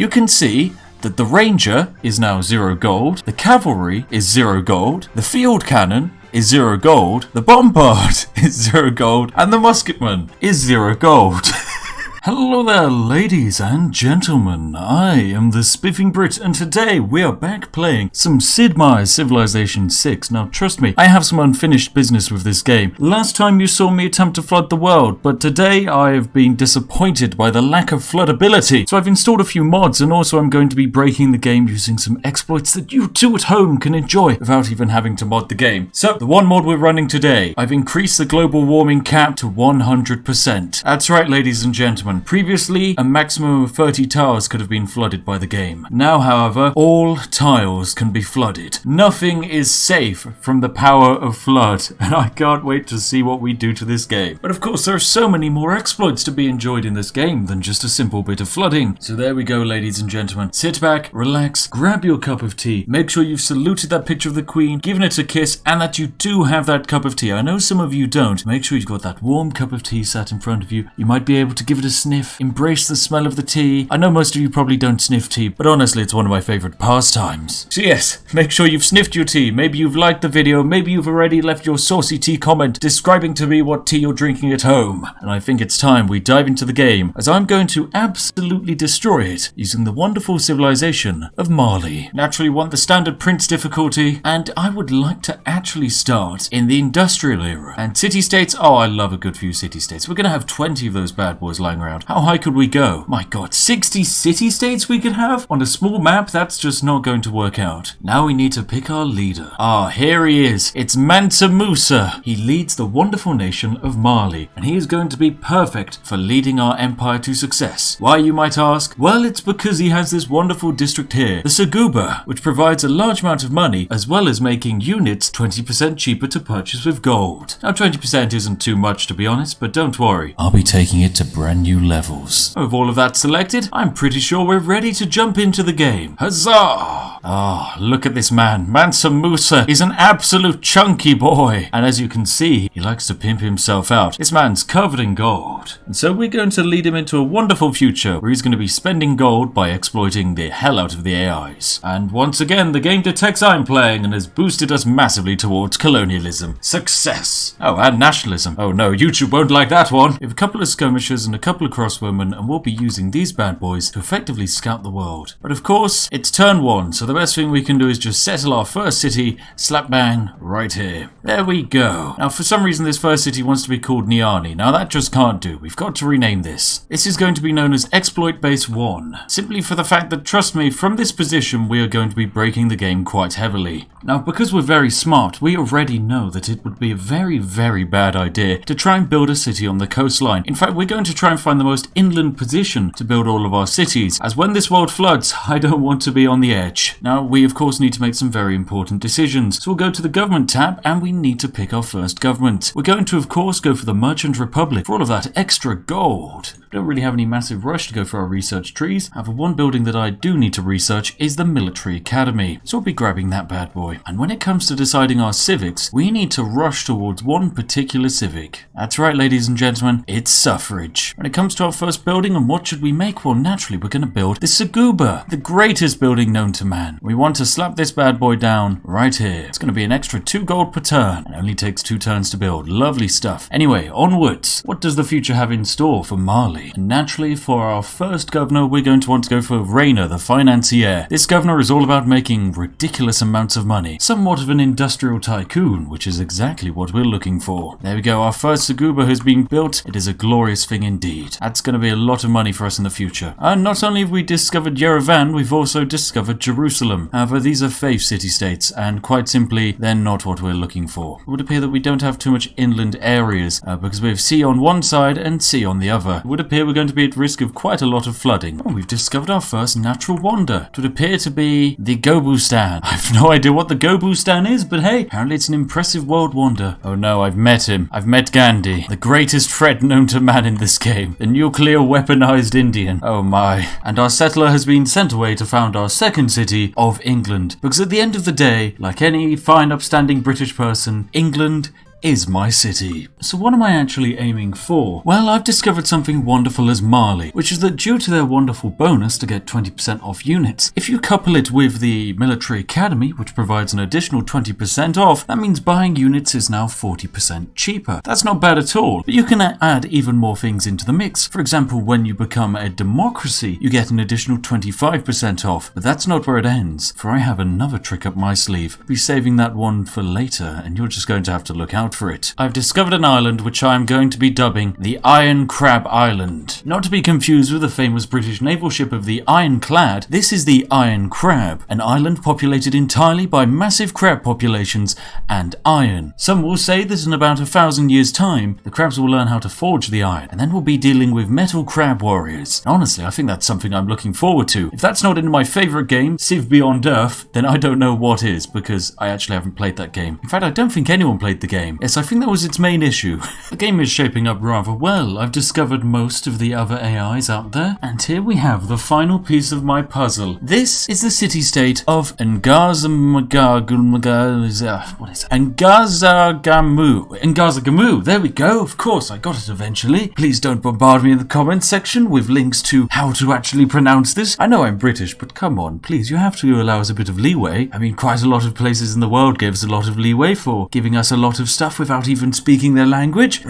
you can see that the Ranger is now 0 gold, the Cavalry is 0 gold, the Field Cannon is 0 gold, the Bombard is 0 gold, and the Musketman is 0 gold. Hello there, ladies and gentlemen. I am the Spiffing Brit, and today we are back playing some Sid Meier's Civilization 6. Now, trust me, I have some unfinished business with this game. Last time you saw me attempt to flood the world, but today I have been disappointed by the lack of floodability. So I've installed a few mods, and also I'm going to be breaking the game using some exploits that you too at home can enjoy without even having to mod the game. So, the one mod we're running today, I've increased the global warming cap to 100%. That's right, ladies and gentlemen. Previously, a maximum of 30 towers could have been flooded by the game. Now, however, all tiles can be flooded. Nothing is safe from the power of flood, and I can't wait to see what we do to this game. But of course, there are so many more exploits to be enjoyed in this game than just a simple bit of flooding. So there we go, ladies and gentlemen. Sit back, relax, grab your cup of tea, make sure you've saluted that picture of the Queen, given it a kiss, and that you do have that cup of tea. I know some of you don't. Make sure you've got that warm cup of tea sat in front of you. You might be able to give it a sniff, embrace the smell of the tea. I know most of you probably don't sniff tea, but honestly it's one of my favourite pastimes. So yes, make sure you've sniffed your tea, maybe you've liked the video, maybe you've already left your saucy tea comment describing to me what tea you're drinking at home. And I think it's time we dive into the game, as I'm going to absolutely destroy it using the wonderful civilization of Mali. Naturally want the standard Prince difficulty, and I would like to actually start in the industrial era. And city-states, oh I love a good few city-states. We're going to have 20 of those bad boys lying around. How high could we go? My god, 60 city-states we could have? On a small map, that's just not going to work out. Now we need to pick our leader. Ah, here he is. It's Mansa Musa. He leads the wonderful nation of Mali, and he is going to be perfect for leading our empire to success. Why, you might ask? Well, it's because he has this wonderful district here, the Saguba, which provides a large amount of money, as well as making units 20% cheaper to purchase with gold. Now, 20% isn't too much to be honest, but don't worry. I'll be taking it to brand new levels. With all of that selected, I'm pretty sure we're ready to jump into the game. Huzzah! Ah, look at this man. Mansa Musa is an absolute chunky boy. And as you can see, he likes to pimp himself out. This man's covered in gold. And so we're going to lead him into a wonderful future where he's going to be spending gold by exploiting the hell out of the AIs. And once again, the game detects I'm playing and has boosted us massively towards colonialism. Success! Oh, and nationalism. Oh no, YouTube won't like that one. We have a couple of skirmishers and a couple of crossbowmen, and we'll be using these bad boys to effectively scout the world. But of course, it's turn one, so the best thing we can do is just settle our first city, slap bang, right here. There we go. Now, for some reason, this first city wants to be called Niani. Now, that just can't do. We've got to rename this. This is going to be known as Exploit Base 1, simply for the fact that, trust me, from this position, we are going to be breaking the game quite heavily. Now, because we're very smart, we already know that it would be a very, very bad idea to try and build a city on the coastline. In fact, we're going to try and find the most inland position to build all of our cities, as when this world floods, I don't want to be on the edge. Now, we of course need to make some very important decisions, so we'll go to the government tab and we need to pick our first government. We're going to of course go for the Merchant Republic for all of that extra gold. We don't really have any massive rush to go for our research trees. However, one building that I do need to research is the Military Academy, so I'll be grabbing that bad boy. And when it comes to deciding our civics, we need to rush towards one particular civic. That's right, ladies and gentlemen, it's suffrage. When it comes to our first building, and what should we make? Well, naturally, we're going to build the Saguba, the greatest building known to man. We want to slap this bad boy down right here. It's going to be an extra 2 gold per turn, and only takes 2 turns to build. Lovely stuff. Anyway, onwards. What does the future have in store for Mali? And naturally, for our first governor, we're going to want to go for Rainer, the financier. This governor is all about making ridiculous amounts of money. Somewhat of an industrial tycoon, which is exactly what we're looking for. There we go, our first Saguba has been built. It is a glorious thing indeed. That's going to be a lot of money for us in the future. And not only have we discovered Yerevan, we've also discovered Jerusalem. However, these are faith city-states, and quite simply, they're not what we're looking for. It would appear that we don't have too much inland areas, because we have sea on one side and sea on the other. It would appear we're going to be at risk of quite a lot of flooding. Oh, we've discovered our first natural wonder. It would appear to be the Gobustan. I have no idea what the Gobustan is, but hey, apparently it's an impressive world wonder. Oh no, I've met him. I've met Gandhi, the greatest threat known to man in this game. The nuclear weaponized Indian. Oh my. And our settler has been sent away to found our second city of England. Because at the end of the day, like any fine upstanding British person, England is my city. So what am I actually aiming for? Well, I've discovered something wonderful as Mali, which is that due to their wonderful bonus to get 20% off units, if you couple it with the military academy, which provides an additional 20% off, that means buying units is now 40% cheaper. That's not bad at all, but you can add even more things into the mix. For example, when you become a democracy, you get an additional 25% off, but that's not where it ends, for I have another trick up my sleeve. I'll be saving that one for later, and you're just going to have to look out for it. I've discovered an island which I'm going to be dubbing the Iron Crab Island. Not to be confused with the famous British naval ship of the Ironclad, this is the Iron Crab, an island populated entirely by massive crab populations and iron. Some will say that in about 1,000 years' time, the crabs will learn how to forge the iron, and then we'll be dealing with metal crab warriors. Honestly, I think that's something I'm looking forward to. If that's not in my favourite game, Civ Beyond Earth, then I don't know what is, because I actually haven't played that game. In fact, I don't think anyone played the game. Yes, I think that was its main issue. The game is shaping up rather well. I've discovered most of the other AIs out there, and here we have the final piece of my puzzle. This is the city-state of Ngazagamu. There we go. Of course, I got it eventually. Please don't bombard me in the comments section with links to how to actually pronounce this. I know I'm British, but come on, please, you have to allow us a bit of leeway. I mean, quite a lot of places in the world give us a lot of leeway for giving us a lot of stuff without even speaking their language.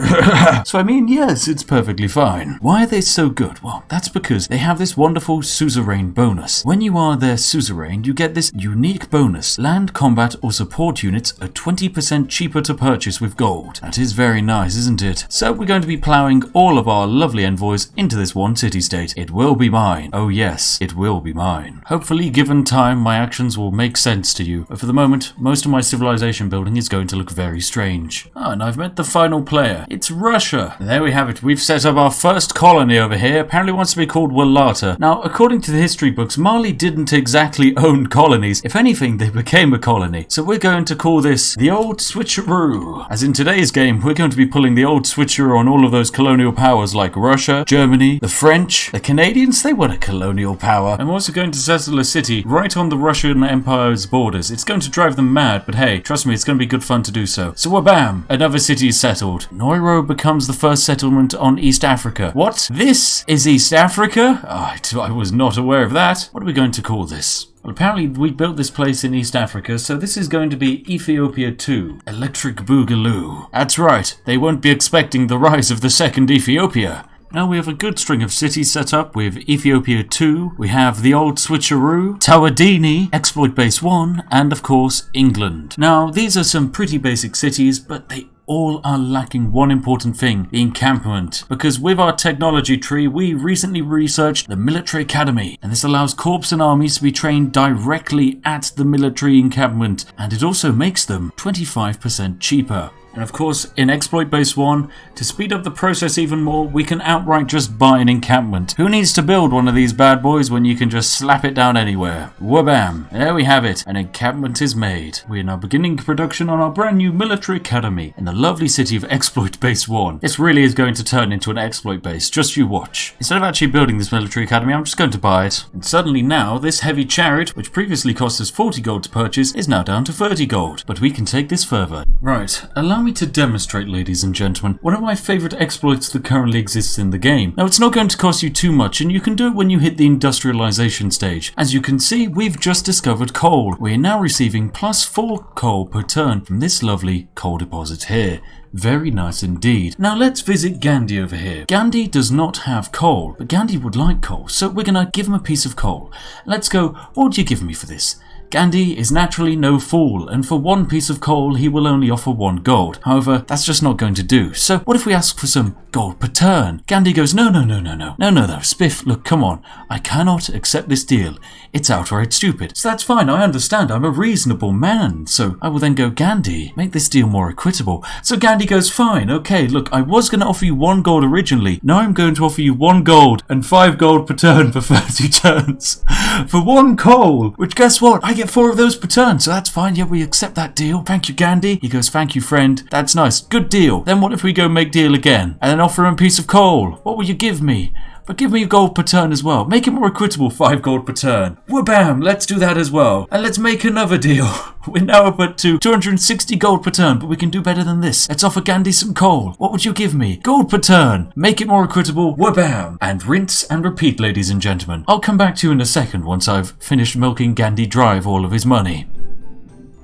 So I mean, yes, it's perfectly fine. Why are they so good? Well, that's because they have this wonderful suzerain bonus. When you are their suzerain, you get this unique bonus. Land, combat, or support units are 20% cheaper to purchase with gold. That is very nice, isn't it? So we're going to be ploughing all of our lovely envoys into this one city-state. It will be mine. Oh yes, it will be mine. Hopefully, given time, my actions will make sense to you. But for the moment, most of my civilization building is going to look very strange. Oh, and I've met the final player. It's Russia. There we have it. We've set up our first colony over here. Apparently wants to be called Wallata. Now, according to the history books, Mali didn't exactly own colonies. If anything, they became a colony. So we're going to call this the old switcheroo. As in today's game, we're going to be pulling the old switcheroo on all of those colonial powers like Russia, Germany, the French, the Canadians. They want a colonial power. I'm also going to settle a city right on the Russian Empire's borders. It's going to drive them mad, but hey, trust me, it's going to be good fun to do so. So wabam, another city is settled. Nauru becomes the first settlement on East Africa. What? This is East Africa? Oh, I was not aware of that. What are we going to call this? Well, apparently we built this place in East Africa, so this is going to be Ethiopia 2. Electric Boogaloo. That's right, they won't be expecting the rise of the second Ethiopia. Now we have a good string of cities set up with Ethiopia 2, we have the old switcheroo, Tawadini, Exploit Base 1, and of course England. Now these are some pretty basic cities, but they all are lacking one important thing, the encampment. Because with our technology tree, we recently researched the military academy, and this allows corps and armies to be trained directly at the military encampment, and it also makes them 25% cheaper. And of course, in Exploit Base 1, to speed up the process even more, we can outright just buy an encampment. Who needs to build one of these bad boys when you can just slap it down anywhere? Wabam! There we have it. An encampment is made. We are now beginning production on our brand new military academy in the lovely city of Exploit Base 1. This really is going to turn into an exploit base, just you watch. Instead of actually building this military academy, I'm just going to buy it. And suddenly now, this heavy chariot, which previously cost us 40 gold to purchase, is now down to 30 gold. But we can take this further. Right, allow me to demonstrate, ladies and gentlemen, one of my favourite exploits that currently exists in the game. Now, it's not going to cost you too much, and you can do it when you hit the industrialization stage. As you can see, we've just discovered coal. We are now receiving +4 coal per turn from this lovely coal deposit here. Very nice indeed. Now let's visit Gandhi over here. Gandhi does not have coal, but Gandhi would like coal, so we're gonna give him a piece of coal. Let's go, what would you give me for this? Gandhi is naturally no fool, and for one piece of coal he will only offer 1 gold. However, that's just not going to do. So what if we ask for some gold per turn? Gandhi goes, no, Spiff, look, come on. I cannot accept this deal. It's outright stupid. So that's fine, I understand, I'm a reasonable man. So I will then go, Gandhi, make this deal more equitable. So Gandhi goes, fine, okay, look, I was going to offer you 1 gold originally. Now I'm going to offer you 1 gold and 5 gold per turn for 30 turns. For 1 coal, which guess what? I get 4 of those per turn, so that's fine. Yeah, we accept that deal. Thank you, Gandhi. He goes, thank you, friend. That's nice. Good deal. Then what if we go make deal again and then offer him a piece of coal? What will you give me? But give me a gold per turn as well. Make it more equitable, 5 gold per turn. Wha-bam, let's do that as well. And let's make another deal. We're now up at 260 gold per turn, but we can do better than this. Let's offer Gandhi some coal. What would you give me? Gold per turn. Make it more equitable. Wha-bam. And rinse and repeat, ladies and gentlemen. I'll come back to you in a second once I've finished milking Gandhi dry of all of his money.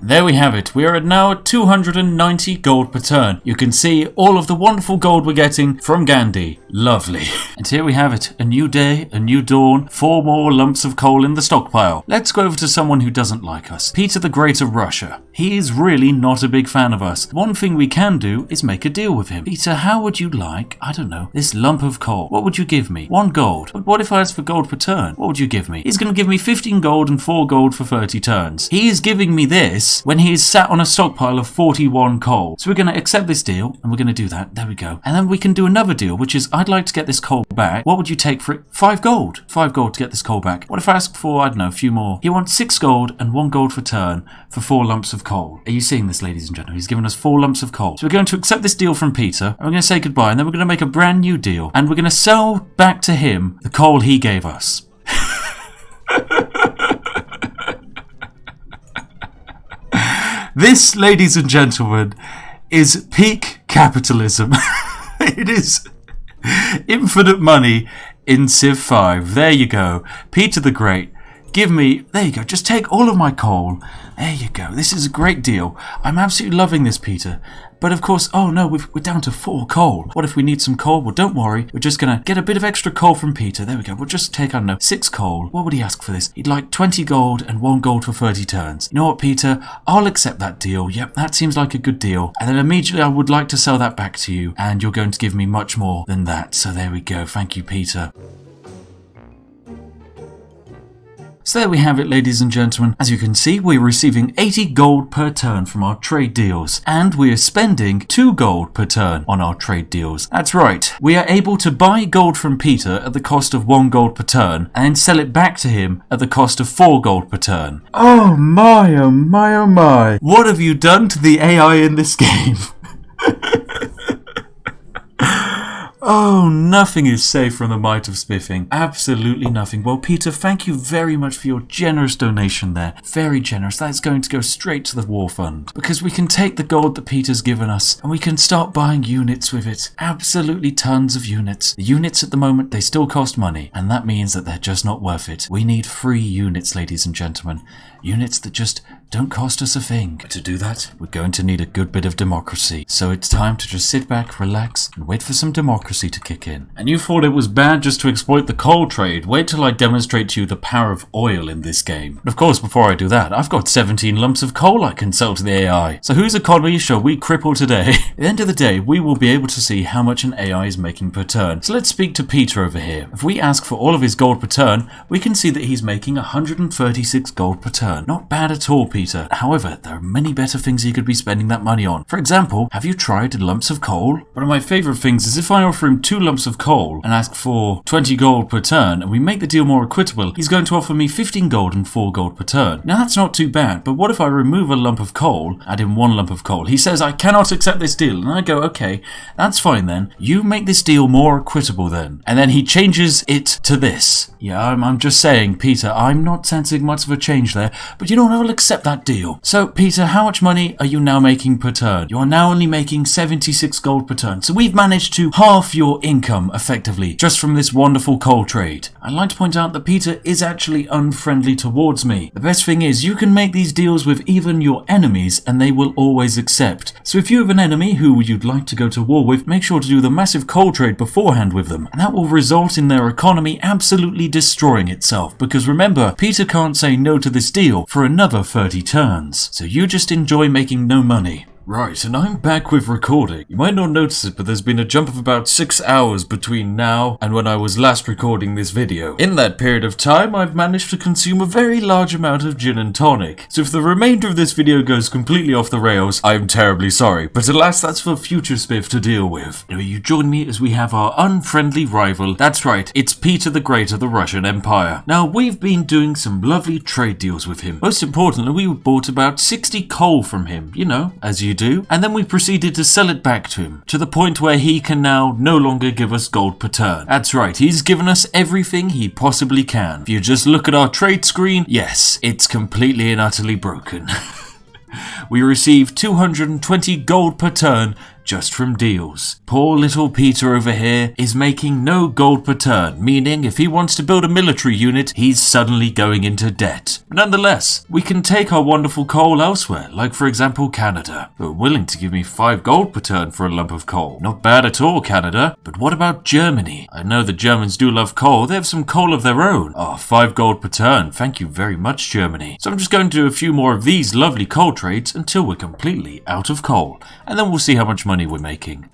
There we have it. We are now at 290 gold per turn. You can see all of the wonderful gold we're getting from Gandhi. Lovely. And here we have it. A new day, a new dawn, 4 more lumps of coal in the stockpile. Let's go over to someone who doesn't like us. Peter the Great of Russia. He is really not a big fan of us. One thing we can do is make a deal with him. Peter, how would you like, I don't know, this lump of coal? What would you give me? 1 gold. But what if I ask for gold per turn? What would you give me? He's going to give me 15 gold and 4 gold for 30 turns. He is giving me this when he is sat on a stockpile of 41 coal. So we're going to accept this deal, and we're going to do that. There we go. And then we can do another deal, which is I'd like to get this coal back. What would you take for it? 5 gold. 5 gold to get this coal back. What if I ask for, I don't know, a few more? He wants 6 gold and 1 gold for turn for 4 lumps of coal. Are you seeing this, ladies and gentlemen? He's given us 4 lumps of coal. So we're going to accept this deal from Peter, and we're going to say goodbye, and then we're going to make a brand new deal, and we're going to sell back to him the coal he gave us. This, ladies and gentlemen, is peak capitalism. It is infinite money in Civ 5. There you go. Peter the Great. Give me, there you go, just take all of my coal. There you go. This is a great deal. I'm absolutely loving this, Peter. But of course, oh no, we're down to 4 coal. What if we need some coal? Well, don't worry. We're just going to get a bit of extra coal from Peter. There we go. We'll just take, I don't know, 6 coal. What would he ask for this? He'd like 20 gold and 1 gold for 30 turns. You know what, Peter? I'll accept that deal. Yep, that seems like a good deal. And then immediately I would like to sell that back to you. And you're going to give me much more than that. So there we go. Thank you, Peter. So there we have it, ladies and gentlemen. As you can see, we're receiving 80 gold per turn from our trade deals, and we are spending 2 gold per turn on our trade deals. That's right, we are able to buy gold from Peter at the cost of 1 gold per turn, and sell it back to him at the cost of 4 gold per turn. Oh my, oh my, oh my. What have you done to the AI in this game? Oh, nothing is safe from the might of Spiffing. Absolutely nothing. Well, Peter, thank you very much for your generous donation there. Very generous. That's going to go straight to the war fund. Because we can take the gold that Peter's given us and we can start buying units with it. Absolutely tons of units. The units at the moment, they still cost money. And that means that they're just not worth it. We need free units, ladies and gentlemen. Units that just don't cost us a thing. But to do that, we're going to need a good bit of democracy. So it's time to just sit back, relax, and wait for some democracy to kick in. And you thought it was bad just to exploit the coal trade? Wait till I demonstrate to you the power of oil in this game. But of course, before I do that, I've got 17 lumps of coal I can sell to the AI. So whose economy shall we cripple today? At the end of the day, we will be able to see how much an AI is making per turn. So let's speak to Peter over here. If we ask for all of his gold per turn, we can see that he's making 136 gold per turn. Not bad at all, Peter. However, there are many better things he could be spending that money on. For example, have you tried lumps of coal? One of my favourite things is if I offer him 2 lumps of coal and ask for 20 gold per turn and we make the deal more equitable, he's going to offer me 15 gold and 4 gold per turn. Now that's not too bad, but what if I remove a lump of coal, add in 1 lump of coal? He says I cannot accept this deal, and I go, okay, that's fine then. You make this deal more equitable then. And then he changes it to this. Yeah, I'm just saying, Peter, I'm not sensing much of a change there, but you know what, I will accept that deal. So, Peter, how much money are you now making per turn? You are now only making 76 gold per turn. So we've managed to halve your income, effectively, just from this wonderful coal trade. I'd like to point out that Peter is actually unfriendly towards me. The best thing is, you can make these deals with even your enemies, and they will always accept. So if you have an enemy who you'd like to go to war with, make sure to do the massive coal trade beforehand with them. And that will result in their economy absolutely destroying itself. Because remember, Peter can't say no to this deal for another 30 turns. So you just enjoy making no money. Right, and I'm back with recording. You might not notice it, but there's been a jump of about 6 hours between now and when I was last recording this video. In that period of time, I've managed to consume a very large amount of gin and tonic. So if the remainder of this video goes completely off the rails, I'm terribly sorry. But alas, that's for future Spiff to deal with. Anyway, you join me as we have our unfriendly rival. That's right, it's Peter the Great of the Russian Empire. Now, we've been doing some lovely trade deals with him. Most importantly, we bought about 60 coal from him, you know, as you do, and then we proceeded to sell it back to him, to the point where he can now no longer give us gold per turn. That's right, he's given us everything he possibly can. If you just look at our trade screen, yes, it's completely and utterly broken. We receive 220 gold per turn just from deals. Poor little Peter over here is making no gold per turn, meaning if he wants to build a military unit, he's suddenly going into debt. But nonetheless, we can take our wonderful coal elsewhere, like for example Canada, who are willing to give me 5 gold per turn for a lump of coal. Not bad at all, Canada. But what about Germany? I know the Germans do love coal. They have some coal of their own. Oh, 5 gold per turn. Thank you very much, Germany. So I'm just going to do a few more of these lovely coal trades until we're completely out of coal, and then we'll see how much money we're making.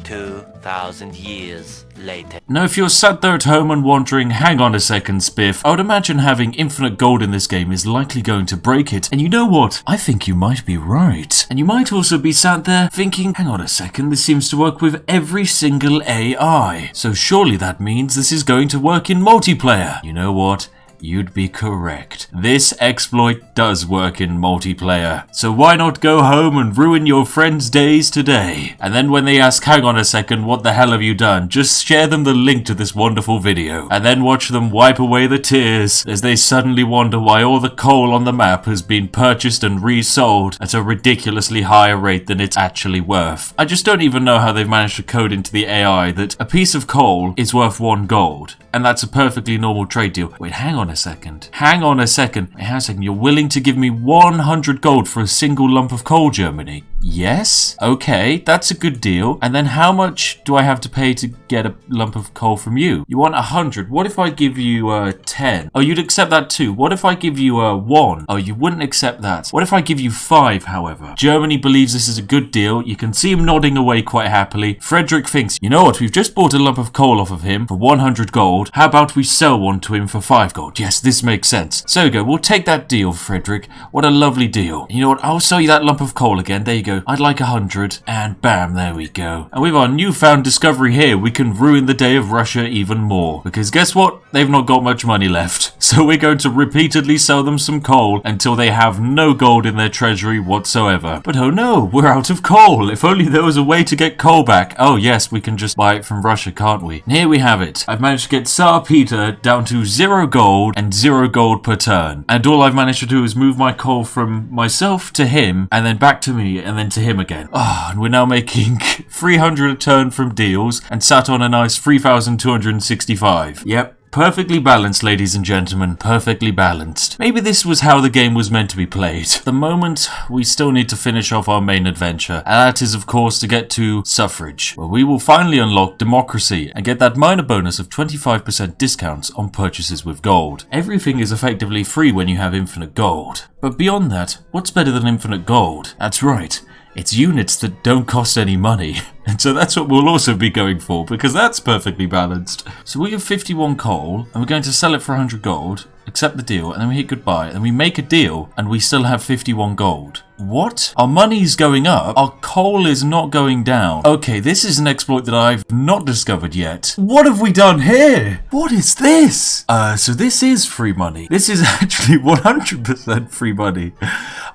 2,000 years later. Now, if you're sat there at home and wondering, hang on a second, Spiff, I would imagine having infinite gold in this game is likely going to break it. And you know what? I think you might be right. And you might also be sat there thinking, hang on a second, this seems to work with every single AI. So surely that means this is going to work in multiplayer. You know what? You'd be correct. This exploit does work in multiplayer. So why not go home and ruin your friends' days today? And then when they ask, hang on a second, what the hell have you done? Just share them the link to this wonderful video. And then watch them wipe away the tears as they suddenly wonder why all the coal on the map has been purchased and resold at a ridiculously higher rate than it's actually worth. I just don't even know how they've managed to code into the AI that a piece of coal is worth 1 gold. And that's a perfectly normal trade deal. Wait, hang on a second. Hang on a second. Hang on a second. You're willing to give me 100 gold for a single lump of coal, Germany? Yes? Okay, that's a good deal. And then how much do I have to pay to get a lump of coal from you? You want 100. What if I give you 10? Oh, you'd accept that too. What if I give you 1? Oh, you wouldn't accept that. What if I give you 5, however? Germany believes this is a good deal. You can see him nodding away quite happily. Frederick thinks, you know what? We've just bought a lump of coal off of him for 100 gold. How about we sell one to him for 5 gold? Yes, this makes sense. So we go. We'll take that deal, Frederick. What a lovely deal. You know what? I'll sell you that lump of coal again. There you go. I'd like 100. And bam, there we go. And with our newfound discovery here, we can ruin the day of Russia even more. Because guess what? They've not got much money left. So we're going to repeatedly sell them some coal until they have no gold in their treasury whatsoever. But oh no, we're out of coal. If only there was a way to get coal back. Oh yes, we can just buy it from Russia, can't we? And here we have it. I've managed to get Tsar Peter down to 0 gold and 0 gold per turn. And all I've managed to do is move my coal from myself to him, and then back to me, and then to him again. And we're now making 300 a turn from deals, and sat on a nice 3,265. Yep. Perfectly balanced, ladies and gentlemen. Perfectly balanced. Maybe this was how the game was meant to be played. At the moment, we still need to finish off our main adventure. And that is, of course, to get to suffrage, where we will finally unlock democracy and get that minor bonus of 25% discounts on purchases with gold. Everything is effectively free when you have infinite gold. But beyond that, what's better than infinite gold? That's right. It's units that don't cost any money. And so that's what we'll also be going for, because that's perfectly balanced. So we have 51 coal, and we're going to sell it for 100 gold, accept the deal, and then we hit goodbye, and then we make a deal, and we still have 51 gold. What? Our money's going up, our coal is not going down. Okay, this is an exploit that I've not discovered yet. What have we done here? What is this? So this is free money. This is actually 100% free money.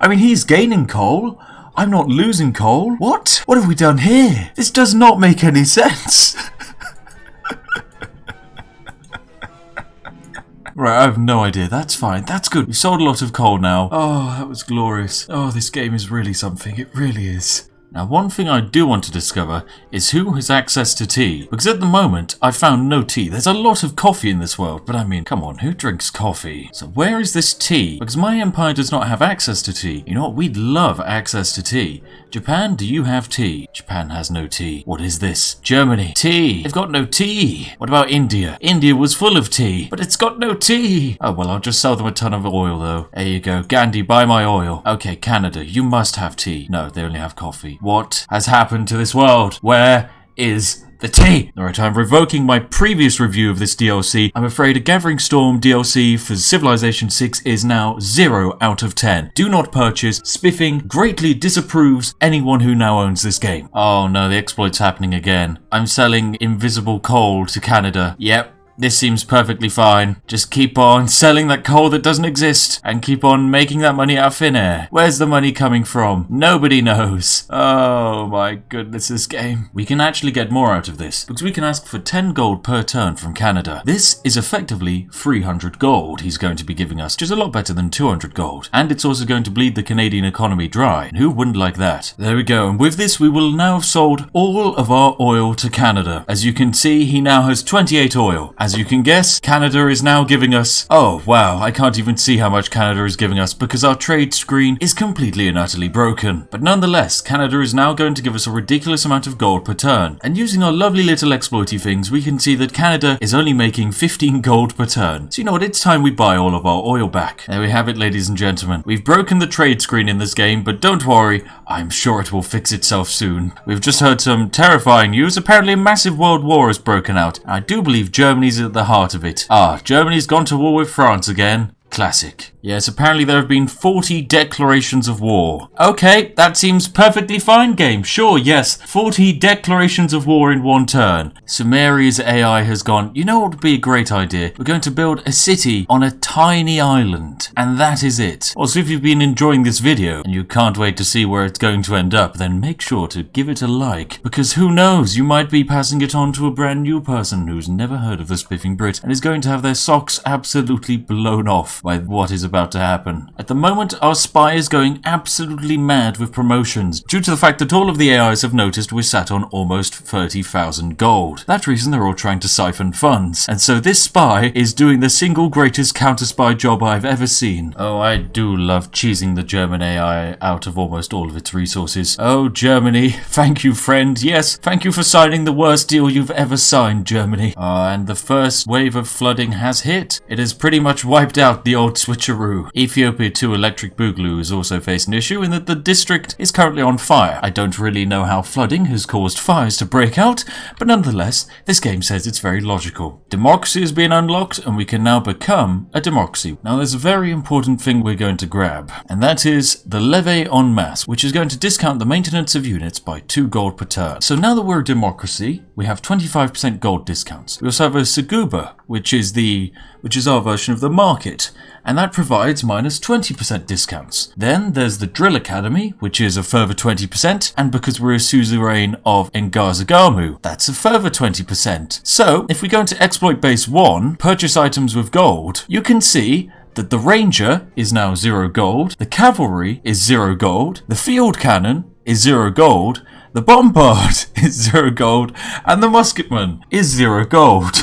I mean, he's gaining coal. I'm not losing coal. What? What have we done here? This does not make any sense. Right, I have no idea. That's fine. That's good. We sold a lot of coal now. Oh, that was glorious. Oh, this game is really something. It really is. Now, one thing I do want to discover is who has access to tea. Because at the moment, I found no tea. There's a lot of coffee in this world, but I mean, come on, who drinks coffee? So where is this tea? Because my empire does not have access to tea. You know what? We'd love access to tea. Japan, do you have tea? Japan has no tea. What is this? Germany. Tea. They've got no tea. What about India? India was full of tea, but it's got no tea. Oh, well, I'll just sell them a ton of oil, though. There you go. Gandhi, buy my oil. Okay, Canada, you must have tea. No, they only have coffee. What has happened to this world? Where is the tea? Alright, I'm revoking my previous review of this DLC. I'm afraid a Gathering Storm DLC for Civilization 6 is now 0 out of 10. Do not purchase. Spiffing greatly disapproves anyone who now owns this game. Oh no, the exploit's happening again. I'm selling invisible coal to Canada. Yep. This seems perfectly fine. Just keep on selling that coal that doesn't exist and keep on making that money out of thin air. Where's the money coming from? Nobody knows. Oh my goodness, this game. We can actually get more out of this because we can ask for 10 gold per turn from Canada. This is effectively 300 gold he's going to be giving us, which is a lot better than 200 gold. And it's also going to bleed the Canadian economy dry. Who wouldn't like that? There we go. And with this, we will now have sold all of our oil to Canada. As you can see, he now has 28 oil. As you can guess, Canada is now giving us... Oh, wow, I can't even see how much Canada is giving us because our trade screen is completely and utterly broken. But nonetheless, Canada is now going to give us a ridiculous amount of gold per turn. And using our lovely little exploity things, we can see that Canada is only making 15 gold per turn. So you know what, it's time we buy all of our oil back. There we have it, ladies and gentlemen. We've broken the trade screen in this game, but don't worry, I'm sure it will fix itself soon. We've just heard some terrifying news. Apparently a massive world war has broken out. I do believe Germany's at the heart of it. Germany's gone to war with France again. Classic. Yes, apparently there have been 40 declarations of war. Okay, that seems perfectly fine, game. Sure, yes, 40 declarations of war in one turn. Sumeria's AI has gone, you know what would be a great idea? We're going to build a city on a tiny island, and that is it. Also, if you've been enjoying this video and you can't wait to see where it's going to end up, then make sure to give it a like, because who knows, you might be passing it on to a brand new person who's never heard of the Spiffing Brit and is going to have their socks absolutely blown off by what is about to happen. At the moment, our spy is going absolutely mad with promotions due to the fact that all of the AIs have noticed we're sat on almost 30,000 gold. That reason they're all trying to siphon funds. And so this spy is doing the single greatest counter-spy job I've ever seen. Oh, I do love cheesing the German AI out of almost all of its resources. Oh, Germany, thank you, friend. Yes, thank you for signing the worst deal you've ever signed, Germany. And the first wave of flooding has hit. It has pretty much wiped out the old switcheroo. Ethiopia 2 Electric Boogaloo has also faced an issue in that the district is currently on fire. I don't really know how flooding has caused fires to break out, but nonetheless, this game says it's very logical. Democracy has been unlocked and we can now become a democracy. Now there's a very important thing we're going to grab, and that is the levy en masse, which is going to discount the maintenance of units by 2 gold per turn. So now that we're a democracy, we have 25% gold discounts. We also have a Seguba, which is our version of the market, and that provides minus 20% discounts. Then there's the Drill Academy, which is a further 20%, and because we're a suzerain of Ngazagamu, that's a further 20%. So, if we go into Exploit Base 1, purchase items with gold, you can see that the Ranger is now 0 gold, the Cavalry is 0 gold, the Field Cannon is 0 gold, the Bombard is 0 gold, and the Musketman is 0 gold.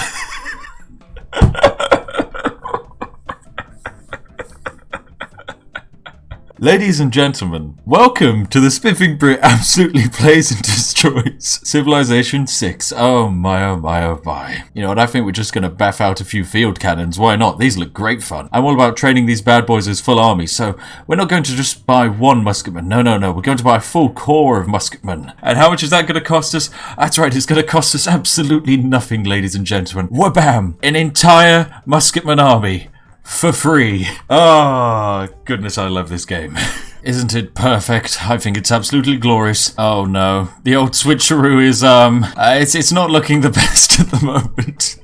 Ladies and gentlemen, welcome to the Spiffing Brit absolutely plays and destroys Civilization 6. Oh my, oh my, oh my. You know what, I think we're just going to baff out a few field cannons. Why not? These look great fun. I'm all about training these bad boys as full armies, so we're not going to just buy one musketman. No, no, no. We're going to buy a full corps of musketmen. And how much is that going to cost us? That's right, it's going to cost us absolutely nothing, ladies and gentlemen. Whabam! An entire musketman army. For free. Oh, goodness, I love this game. Isn't it perfect? I think it's absolutely glorious. Oh no, the old switcheroo is, it's not looking the best at the moment.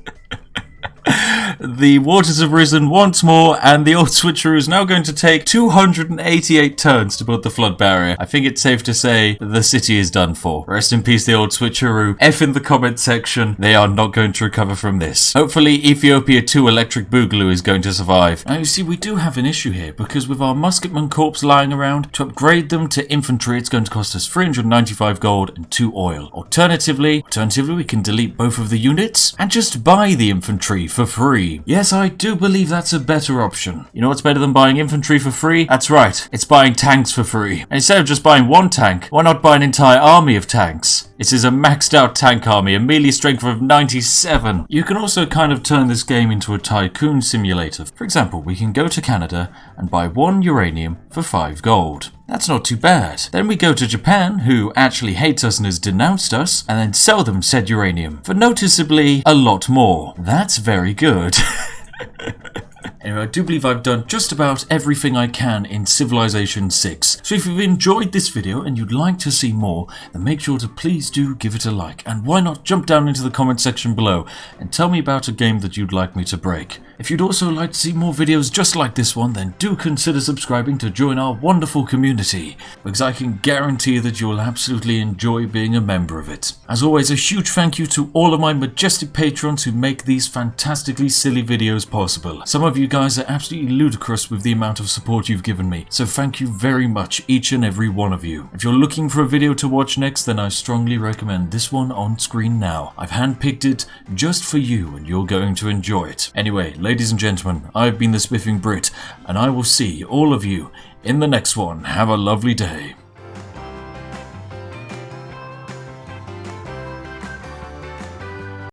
The waters have risen once more, and the old switcheroo is now going to take 288 turns to build the flood barrier. I think it's safe to say the city is done for. Rest in peace, the old switcheroo. F in the comment section. They are not going to recover from this. Hopefully, Ethiopia 2 Electric Boogaloo is going to survive. Now, you see, we do have an issue here, because with our musketman corps lying around, to upgrade them to infantry, it's going to cost us 395 gold and 2 oil. Alternatively, we can delete both of the units and just buy the infantry for free. Yes, I do believe that's a better option. You know what's better than buying infantry for free? That's right, it's buying tanks for free. And instead of just buying one tank, why not buy an entire army of tanks? This is a maxed out tank army, a melee strength of 97. You can also kind of turn this game into a tycoon simulator. For example, we can go to Canada and buy 1 uranium for 5 gold. That's not too bad. Then we go to Japan, who actually hates us and has denounced us, and then sell them said uranium for noticeably a lot more. That's very good. Anyway, I do believe I've done just about everything I can in Civilization 6. So if you've enjoyed this video and you'd like to see more, then make sure to please do give it a like. And why not jump down into the comment section below and tell me about a game that you'd like me to break. If you'd also like to see more videos just like this one, then do consider subscribing to join our wonderful community, because I can guarantee that you'll absolutely enjoy being a member of it. As always, a huge thank you to all of my majestic patrons who make these fantastically silly videos possible. Some of you guys are absolutely ludicrous with the amount of support you've given me, so thank you very much, each and every one of you. If you're looking for a video to watch next, then I strongly recommend this one on screen now. I've handpicked it just for you and you're going to enjoy it. Anyway, ladies and gentlemen, I've been the Spiffing Brit, and I will see all of you in the next one. Have a lovely day.